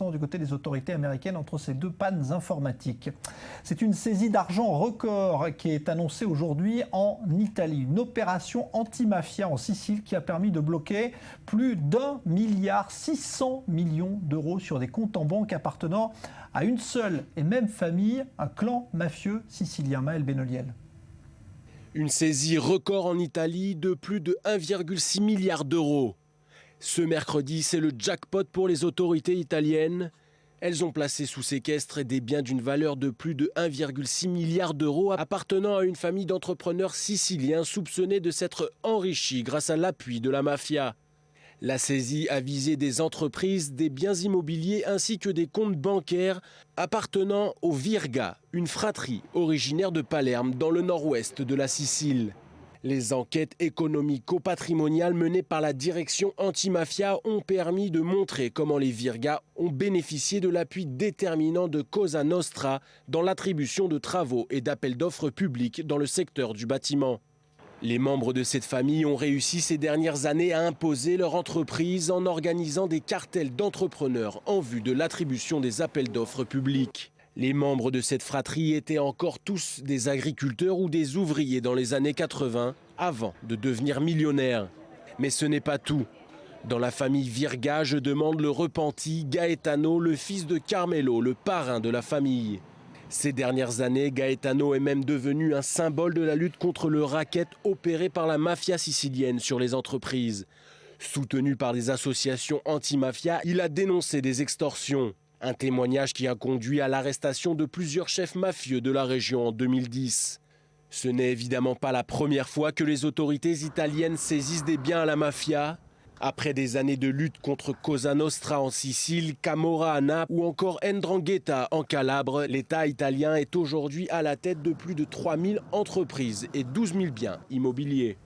l'instant du côté des autorités américaines entre ces deux pannes informatiques. C'est une saisie d'argent record qui est annoncée aujourd'hui en Italie. Une opération anti-mafia en Sicile qui a permis de bloquer plus d'1,6 milliard d'euros sur des comptes en banque appartenant à une seule et même famille, un clan mafieux sicilien. Maël Benoliel. Une saisie record en Italie de plus de 1,6 milliard d'euros. Ce mercredi, c'est le jackpot pour les autorités italiennes. Elles ont placé sous séquestre des biens d'une valeur de plus de 1,6 milliard d'euros appartenant à une famille d'entrepreneurs siciliens soupçonnés de s'être enrichis grâce à l'appui de la mafia. La saisie a visé des entreprises, des biens immobiliers ainsi que des comptes bancaires appartenant aux Virga, une fratrie originaire de Palerme dans le nord-ouest de la Sicile. Les enquêtes économico-patrimoniales menées par la direction anti-mafia ont permis de montrer comment les Virga ont bénéficié de l'appui déterminant de Cosa Nostra dans l'attribution de travaux et d'appels d'offres publics dans le secteur du bâtiment. Les membres de cette famille ont réussi ces dernières années à imposer leur entreprise en organisant des cartels d'entrepreneurs en vue de l'attribution des appels d'offres publics. Les membres de cette fratrie étaient encore tous des agriculteurs ou des ouvriers dans les années 80 avant de devenir millionnaires. Mais ce n'est pas tout. Dans la famille Virga, je demande le repenti Gaetano, le fils de Carmelo, le parrain de la famille. Ces dernières années, Gaetano est même devenu un symbole de la lutte contre le racket opéré par la mafia sicilienne sur les entreprises. Soutenu par des associations anti-mafia, il a dénoncé des extorsions. Un témoignage qui a conduit à l'arrestation de plusieurs chefs mafieux de la région en 2010. Ce n'est évidemment pas la première fois que les autorités italiennes saisissent des biens à la mafia. Après des années de lutte contre Cosa Nostra en Sicile, Camorra à Naples ou encore 'Ndrangheta en Calabre, l'État italien est aujourd'hui à la tête de plus de 3000 entreprises et 12 000 biens immobiliers.